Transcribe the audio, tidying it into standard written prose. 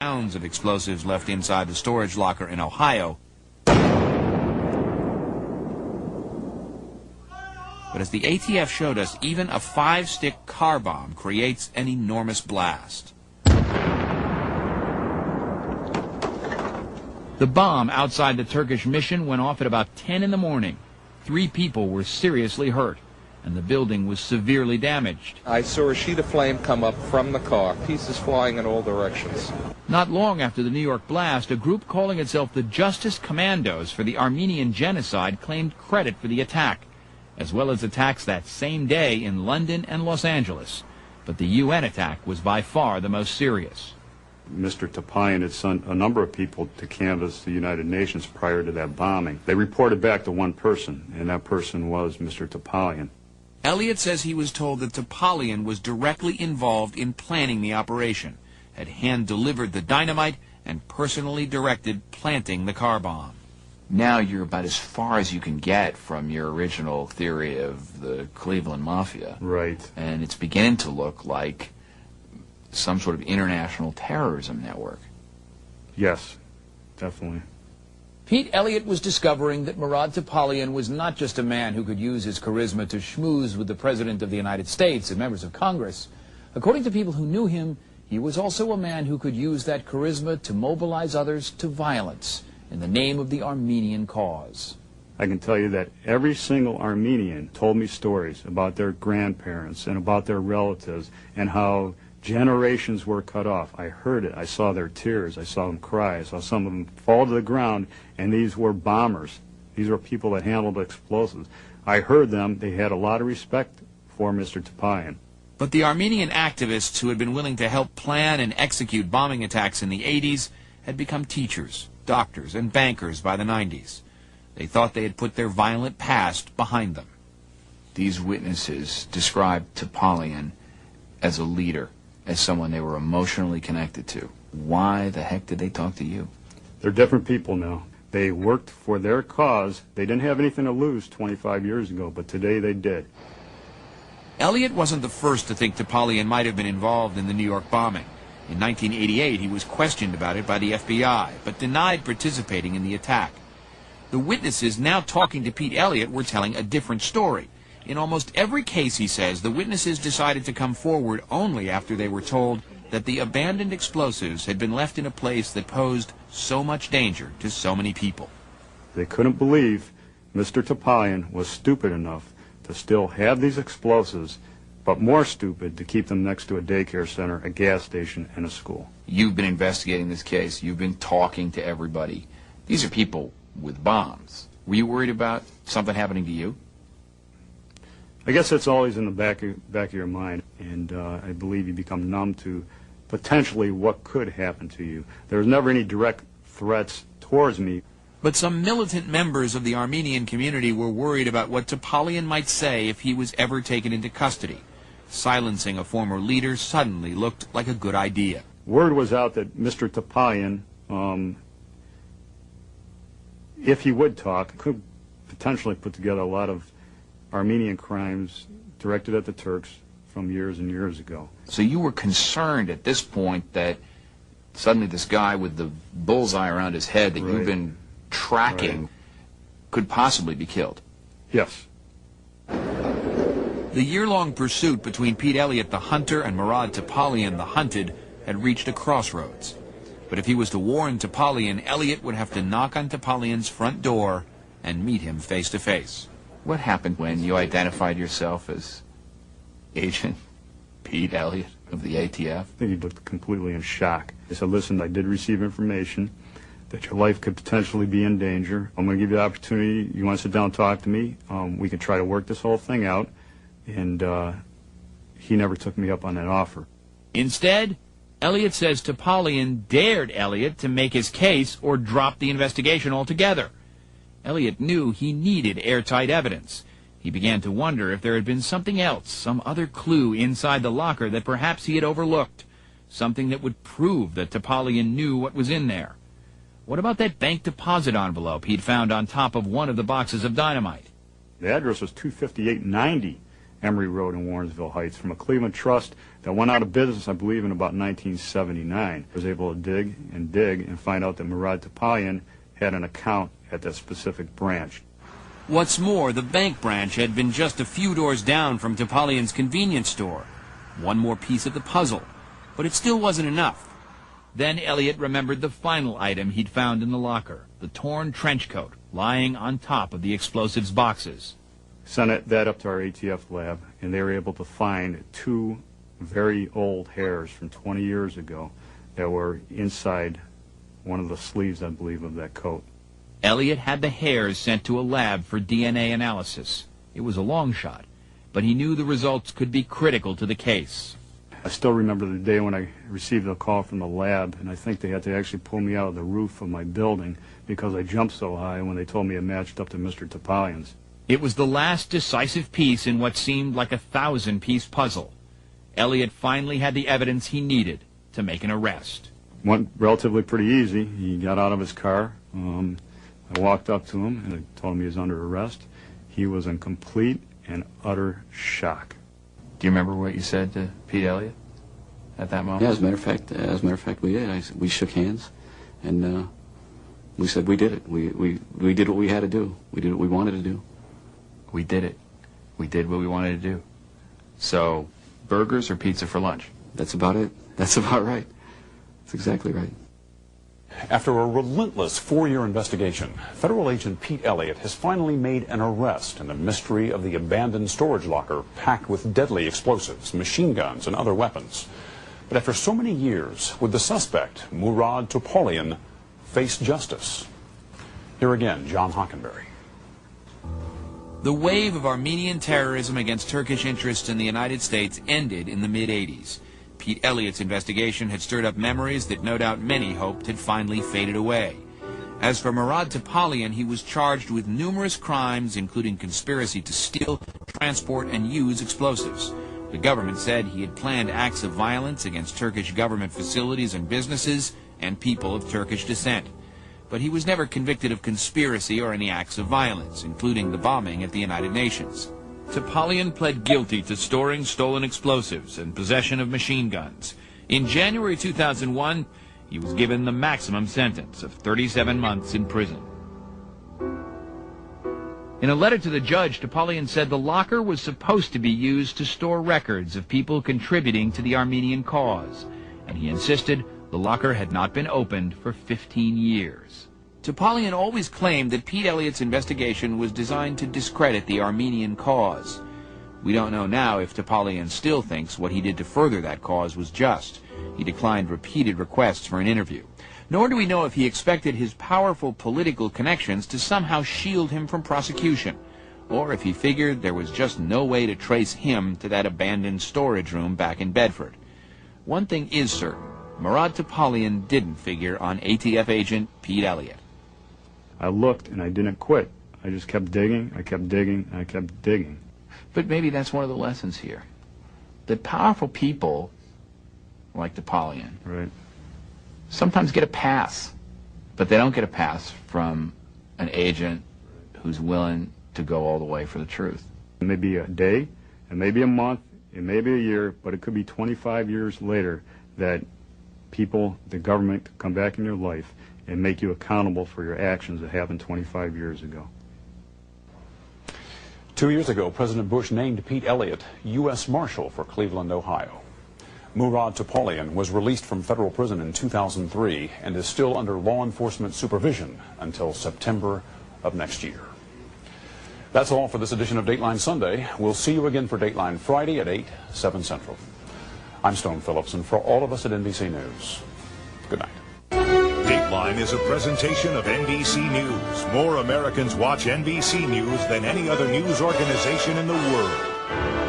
pounds of explosives left inside the storage locker in Ohio. But as the ATF showed us, even a 5-stick car bomb creates an enormous blast. The bomb outside the Turkish mission went off at about 10 in the morning. 3 people were seriously hurt, and the building was severely damaged. I saw a sheet of flame come up from the car, pieces flying in all directions. Not long after the New York blast, a group calling itself the Justice Commandos for the Armenian Genocide claimed credit for the attack, as well as attacks that same day in London and Los Angeles. But the UN attack was by far the most serious. Mr. Topalian had sent a number of people to canvass the United Nations prior to that bombing. They reported back to one person, and that person was Mr. Topalian. Elliott says he was told that Topalian was directly involved in planning the operation, had hand-delivered the dynamite, and personally directed planting the car bomb. Now you're about as far as you can get from your original theory of the Cleveland Mafia. Right. And it's beginning to look like some sort of international terrorism network. Yes, definitely. Pete Elliott was discovering that Murad Topalian was not just a man who could use his charisma to schmooze with the President of the United States and members of Congress. According to people who knew him, he was also a man who could use that charisma to mobilize others to violence in the name of the Armenian cause. I can tell you that every single Armenian told me stories about their grandparents and about their relatives and how generations were cut off. I heard it. I saw their tears. I saw them cry. I saw some of them fall to the ground, and these were bombers. These were people that handled explosives. I heard them. They had a lot of respect for Mr. Topalian. But the Armenian activists who had been willing to help plan and execute bombing attacks in the 80s had become teachers, doctors, and bankers by the 90s. They thought they had put their violent past behind them. These witnesses described Topalian as a leader, as someone they were emotionally connected to. Why the heck did they talk to you? They're different people now. They worked for their cause. They didn't have anything to lose 25 years ago, but today they did. Elliott wasn't the first to think Topalian might have been involved in the New York bombing. In 1988, he was questioned about it by the FBI, but denied participating in the attack. The witnesses now talking to Pete Elliott were telling a different story. In almost every case, he says, the witnesses decided to come forward only after they were told that the abandoned explosives had been left in a place that posed so much danger to so many people. They couldn't believe Mr. Topalian was stupid enough to still have these explosives, but more stupid to keep them next to a daycare center, a gas station, and a school. You've been investigating this case. You've been talking to everybody. These are people with bombs. Were you worried about something happening to you? I guess that's always in the back of your mind, and I believe you become numb to potentially what could happen to you. There was never any direct threats towards me. But some militant members of the Armenian community were worried about what Topalian might say if he was ever taken into custody. Silencing a former leader suddenly looked like a good idea. Word was out that Mr. Topalian, if he would talk, could potentially put together a lot of Armenian crimes directed at the Turks from years and years ago. So you were concerned at this point that suddenly this guy with the bullseye around his head that you've been tracking could possibly be killed? Yes. The year-long pursuit between Pete Elliott, the hunter, and Murad Topalian, the hunted, had reached a crossroads. But if he was to warn Topalian, Elliott would have to knock on Topalian's front door and meet him face to face. What happened when you identified yourself as Agent Pete Elliott of the ATF? I think he looked completely in shock. I said, listen, I did receive information that your life could potentially be in danger. I'm going to give you the opportunity. You want to sit down and talk to me? We can try to work this whole thing out. And he never took me up on that offer. Instead, Elliott says Topalian dared Elliott to make his case or drop the investigation altogether. Elliott knew he needed airtight evidence. He began to wonder if there had been something else, some other clue inside the locker that perhaps he had overlooked, something that would prove that Topalian knew what was in there. What about that bank deposit envelope he'd found on top of one of the boxes of dynamite? The address was 25890, Emory Road in Warrensville Heights from a Cleveland trust that went out of business, I believe, in about 1979. I was able to dig and find out that Murad Topalian had an account at that specific branch. What's more, the bank branch had been just a few doors down from Topalian's convenience store. One more piece of the puzzle, but it still wasn't enough. Then Elliot remembered the final item he'd found in the locker, the torn trench coat lying on top of the explosives boxes. Sent that up to our ATF lab, and they were able to find 2 very old hairs from 20 years ago that were inside one of the sleeves, I believe, of that coat. Elliot had the hairs sent to a lab for DNA analysis. It was a long shot, but he knew the results could be critical to the case. I still remember the day when I received a call from the lab, and I think they had to actually pull me out of the roof of my building because I jumped so high when they told me it matched up to Mr. Topalian's. It was the last decisive piece in what seemed like a 1,000-piece puzzle. Elliot finally had the evidence he needed to make an arrest. Went relatively pretty easy. He got out of his car. I walked up to him and I told him he was under arrest. He was in complete and utter shock. Do you remember what you said to Pete Elliott at that moment? Yeah, as a matter of fact, we did. We shook hands, and we said we did it. We did what we had to do. We did what we wanted to do. We did it. We did what we wanted to do. So, burgers or pizza for lunch? That's about it. That's about right. That's exactly right. After a relentless 4-year investigation, federal agent Pete Elliott has finally made an arrest in the mystery of the abandoned storage locker packed with deadly explosives, machine guns, and other weapons. But after so many years, would the suspect, Murad Topalian, face justice? Here again, John Hockenberry. The wave of Armenian terrorism against Turkish interests in the United States ended in the mid-'80s. Pete Elliott's investigation had stirred up memories that no doubt many hoped had finally faded away. As for Murad Topalian, he was charged with numerous crimes, including conspiracy to steal, transport, and use explosives. The government said he had planned acts of violence against Turkish government facilities and businesses and people of Turkish descent. But he was never convicted of conspiracy or any acts of violence, including the bombing at the United Nations. Topalian pled guilty to storing stolen explosives and possession of machine guns. In January 2001, he was given the maximum sentence of 37 months in prison. In a letter to the judge, Topalian said the locker was supposed to be used to store records of people contributing to the Armenian cause, and he insisted the locker had not been opened for 15 years. Topalian always claimed that Pete Elliott's investigation was designed to discredit the Armenian cause. We don't know now if Topalian still thinks what he did to further that cause was just. He declined repeated requests for an interview. Nor do we know if he expected his powerful political connections to somehow shield him from prosecution, or if he figured there was just no way to trace him to that abandoned storage room back in Bedford. One thing is certain. Murad Topalian didn't figure on ATF agent Pete Elliott. I looked and I didn't quit. I just kept digging, I kept digging, I kept digging. But maybe that's one of the lessons here. That powerful people, like Topalian, Right. sometimes get a pass, but they don't get a pass from an agent who's willing to go all the way for the truth. It may be a day, it may be a month, it may be a year, but it could be 25 years later that people, the government, come back in your life and make you accountable for your actions that happened 25 years ago. 2 years ago, President Bush named Pete Elliott U.S. Marshal for Cleveland, Ohio. Murad Topalian was released from federal prison in 2003 and is still under law enforcement supervision until September of next year. That's all for this edition of Dateline Sunday. We'll see you again for Dateline Friday at 8, 7 Central. I'm Stone Phillips, and for all of us at NBC News, good night. Dateline is a presentation of NBC News. More Americans watch NBC News than any other news organization in the world.